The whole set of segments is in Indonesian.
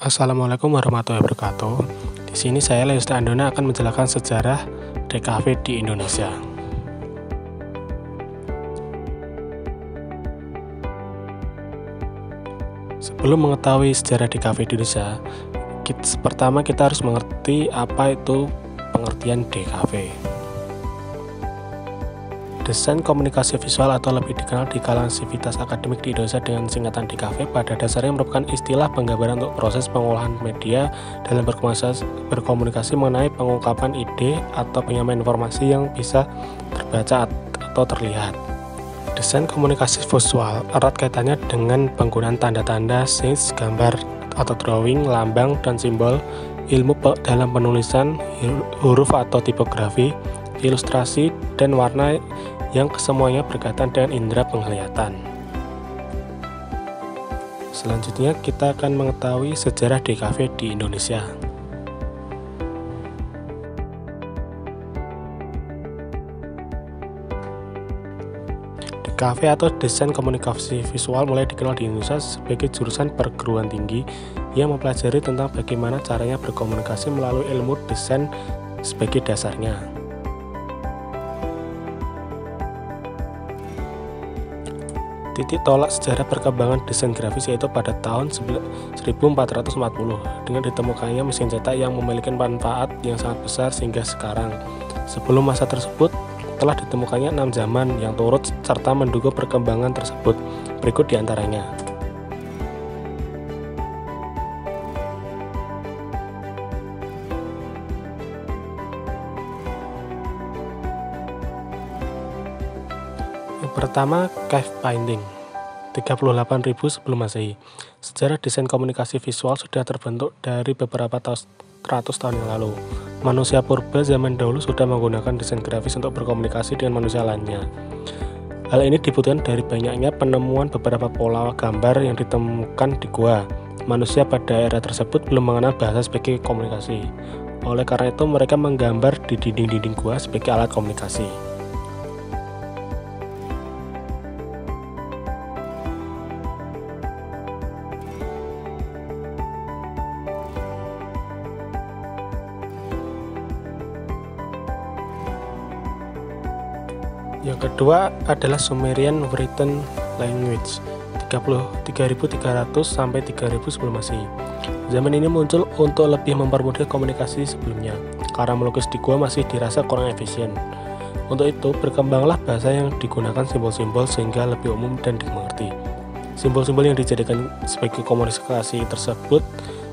Assalamualaikum warahmatullahi wabarakatuh. Di sini saya Lesta Andona akan menjelaskan sejarah DKV di Indonesia. Sebelum mengetahui sejarah DKV di Indonesia, pertama kita harus mengerti apa itu pengertian DKV. Desain komunikasi visual atau lebih dikenal di kalangan sivitas akademik di Indonesia dengan singkatan DKV pada dasarnya merupakan istilah penggambaran untuk proses pengolahan media dalam berkomunikasi mengenai pengungkapan ide atau penyampaian informasi yang bisa terbaca atau terlihat. Desain komunikasi visual erat kaitannya dengan penggunaan tanda-tanda, signs, gambar atau drawing, lambang, dan simbol, ilmu dalam penulisan, huruf atau tipografi, ilustrasi, dan warna yang kesemuanya berkaitan dengan indera penglihatan. Selanjutnya kita akan mengetahui sejarah DKV di Indonesia. DKV atau Desain Komunikasi Visual mulai dikenal di Indonesia sebagai jurusan perguruan tinggi yang mempelajari tentang bagaimana caranya berkomunikasi melalui ilmu desain sebagai dasarnya. Titik tolak sejarah perkembangan desain grafis yaitu pada tahun 1440 dengan ditemukannya mesin cetak yang memiliki manfaat yang sangat besar sehingga sekarang. Sebelum masa tersebut telah ditemukannya 6 zaman yang turut serta mendukung perkembangan tersebut. Berikut diantaranya. Pertama, cave painting 38.000 sebelum Masehi. Sejarah desain komunikasi visual sudah terbentuk dari beberapa ratus tahun yang lalu. Manusia purba zaman dahulu sudah menggunakan desain grafis untuk berkomunikasi dengan manusia lainnya. Hal ini dibutuhkan dari banyaknya penemuan beberapa pola gambar yang ditemukan di gua. Manusia pada era tersebut belum mengenal bahasa sebagai komunikasi. Oleh karena itu mereka menggambar di dinding-dinding gua sebagai alat komunikasi. Yang kedua adalah Sumerian Written Language 3300 sampai 3000 sebelum Masehi. Zaman ini muncul untuk lebih mempermudah komunikasi sebelumnya, karena melukis di gua masih dirasa kurang efisien. Untuk itu, berkembanglah bahasa yang digunakan simbol-simbol sehingga lebih umum dan dimengerti. Simbol-simbol yang dijadikan sebagai komunikasi tersebut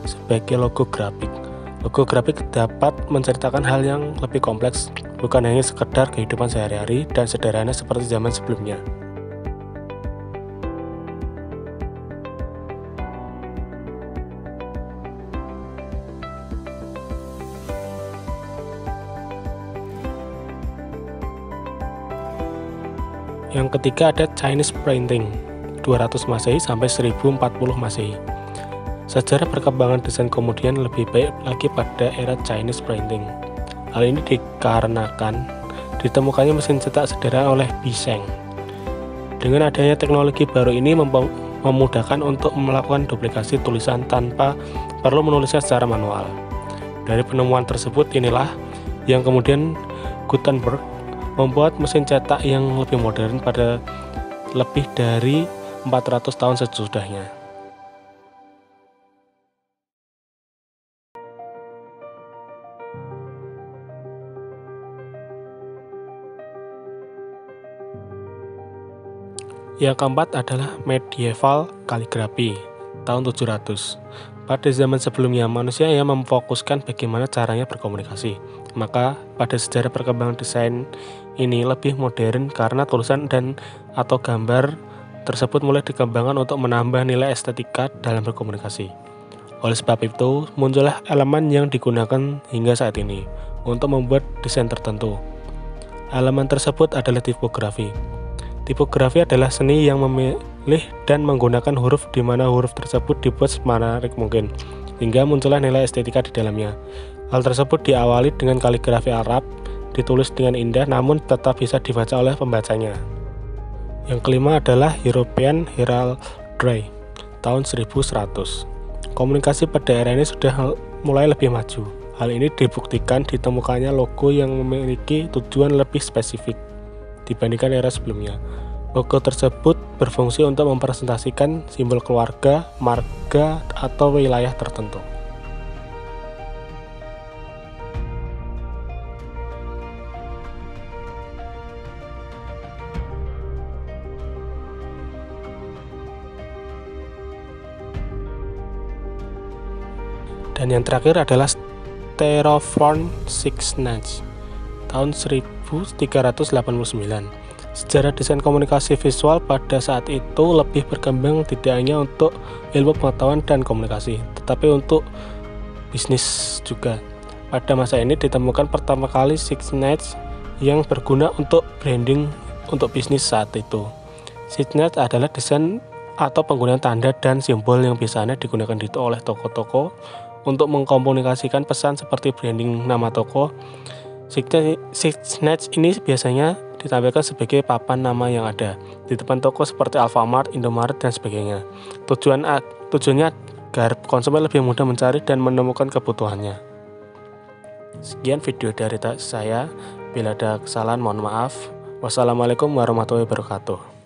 sebagai logo grafik. Logo grafik dapat menceritakan hal yang lebih kompleks, bukan hanya sekedar kehidupan sehari-hari dan sederhana seperti zaman sebelumnya. Yang ketiga ada Chinese Printing 200 Masehi sampai 1040 Masehi. Sejarah perkembangan desain kemudian lebih baik lagi pada era Chinese Printing. Hal ini dikarenakan ditemukannya mesin cetak sederhana oleh Biseng. Dengan adanya teknologi baru ini memudahkan untuk melakukan duplikasi tulisan tanpa perlu menulisnya secara manual. Dari penemuan tersebut inilah yang kemudian Gutenberg membuat mesin cetak yang lebih modern pada lebih dari 400 tahun sesudahnya. Yang keempat adalah medieval kaligrafi tahun 700. Pada zaman sebelumnya manusia yang memfokuskan bagaimana caranya berkomunikasi. Maka pada sejarah perkembangan desain ini lebih modern karena tulisan dan atau gambar tersebut mulai dikembangkan untuk menambah nilai estetika dalam berkomunikasi. Oleh sebab itu muncullah elemen yang digunakan hingga saat ini untuk membuat desain tertentu. Elemen tersebut adalah tipografi. Tipografi adalah seni yang memilih dan menggunakan huruf di mana huruf tersebut dibuat semenarik mungkin, hingga muncullah nilai estetika di dalamnya. Hal tersebut diawali dengan kaligrafi Arab, ditulis dengan indah namun tetap bisa dibaca oleh pembacanya. Yang kelima adalah European Heraldry tahun 1100. Komunikasi pada era ini sudah mulai lebih maju. Hal ini dibuktikan ditemukannya logo yang memiliki tujuan lebih spesifik dibandingkan era sebelumnya. Logo tersebut berfungsi untuk mempresentasikan simbol keluarga, marga, atau wilayah tertentu. Dan yang terakhir adalah Styrofoam Signet tahun 1389. Sejarah desain komunikasi visual pada saat itu lebih berkembang tidak hanya untuk ilmu pengetahuan dan komunikasi, tetapi untuk bisnis juga. Pada masa ini ditemukan pertama kali signet yang berguna untuk branding untuk bisnis saat itu. Signet adalah desain atau penggunaan tanda dan simbol yang biasanya digunakan oleh toko-toko untuk mengkomunikasikan pesan seperti branding nama toko. Signet ini biasanya ditampilkan sebagai papan nama yang ada di depan toko seperti Alfamart, Indomaret, dan sebagainya. Tujuannya agar konsumen lebih mudah mencari dan menemukan kebutuhannya. Sekian video dari saya. Bila ada kesalahan mohon maaf. Wassalamualaikum warahmatullahi wabarakatuh.